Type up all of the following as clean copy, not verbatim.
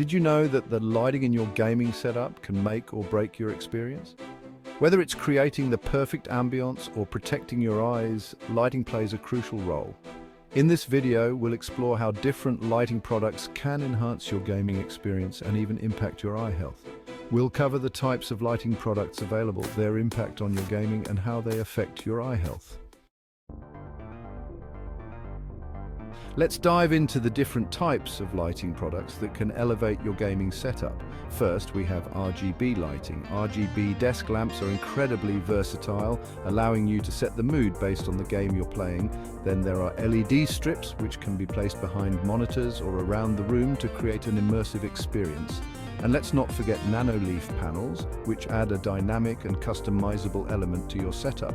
Did you know that the lighting in your gaming setup can make or break your experience? Whether it's creating the perfect ambience or protecting your eyes, lighting plays a crucial role. In this video, we'll explore how different lighting products can enhance your gaming experience and even impact your eye health. We'll cover the types of lighting products available, their impact on your gaming, and how they affect your eye health. Let's dive into the different types of lighting products that can elevate your gaming setup. First, we have RGB lighting. RGB desk lamps are incredibly versatile, allowing you to set the mood based on the game you're playing. Then there are LED strips, which can be placed behind monitors or around the room to create an immersive experience. And let's not forget nano-leaf panels, which add a dynamic and customizable element to your setup.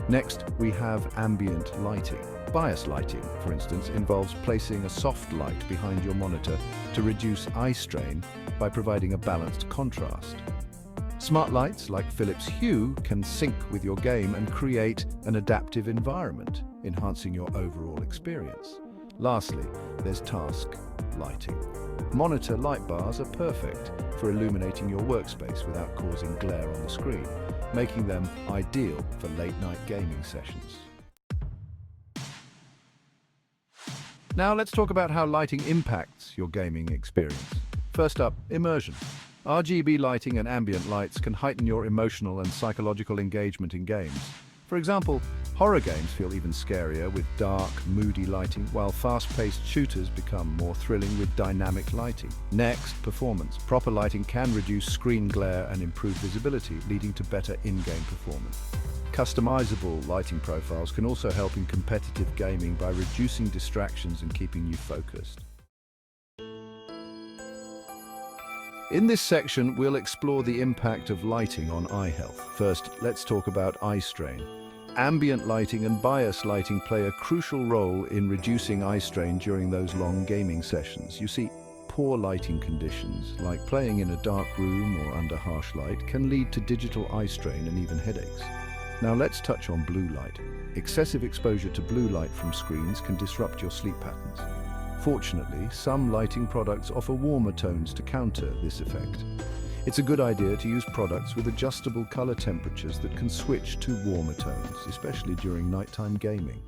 Next, we have ambient lighting. Bias lighting, for instance, involves placing a soft light behind your monitor to reduce eye strain by providing a balanced contrast. Smart lights like Philips Hue can sync with your game and create an adaptive environment, enhancing your overall experience. Lastly, there's task lighting. Monitor light bars are perfect for illuminating your workspace without causing glare on the screen, making them ideal for late-night gaming sessions. Now let's talk about how lighting impacts your gaming experience. First up, immersion. RGB lighting and ambient lights can heighten your emotional and psychological engagement in games. For example, horror games feel even scarier with dark, moody lighting, while fast-paced shooters become more thrilling with dynamic lighting. Next, performance. Proper lighting can reduce screen glare and improve visibility, leading to better in-game performance. Customizable lighting profiles can also help in competitive gaming by reducing distractions and keeping you focused. In this section, we'll explore the impact of lighting on eye health. First, let's talk about eye strain. Ambient lighting and bias lighting play a crucial role in reducing eye strain during those long gaming sessions. You see, poor lighting conditions, like playing in a dark room or under harsh light, can lead to digital eye strain and even headaches. Now let's touch on blue light. Excessive exposure to blue light from screens can disrupt your sleep patterns. Fortunately, some lighting products offer warmer tones to counter this effect. It's a good idea to use products with adjustable color temperatures that can switch to warmer tones, especially during nighttime gaming.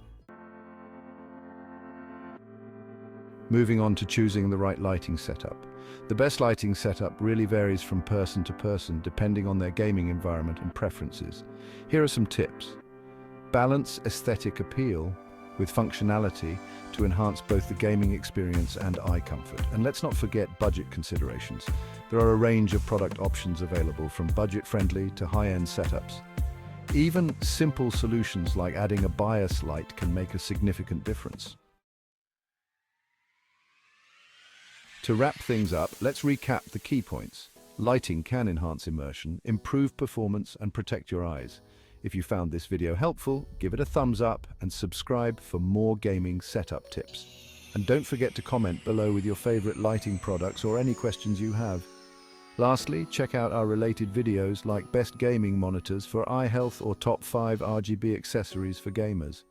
Moving on to choosing the right lighting setup. The best lighting setup really varies from person to person, depending on their gaming environment and preferences. Here are some tips. Balance aesthetic appeal with functionality to enhance both the gaming experience and eye comfort. And let's not forget budget considerations. There are a range of product options available, from budget-friendly to high-end setups. Even simple solutions like adding a bias light can make a significant difference. To wrap things up, let's recap the key points. Lighting can enhance immersion, improve performance, and protect your eyes. If you found this video helpful, give it a thumbs up and subscribe for more gaming setup tips. And don't forget to comment below with your favorite lighting products or any questions you have. Lastly, check out our related videos like best gaming monitors for eye health or top 5 RGB accessories for gamers.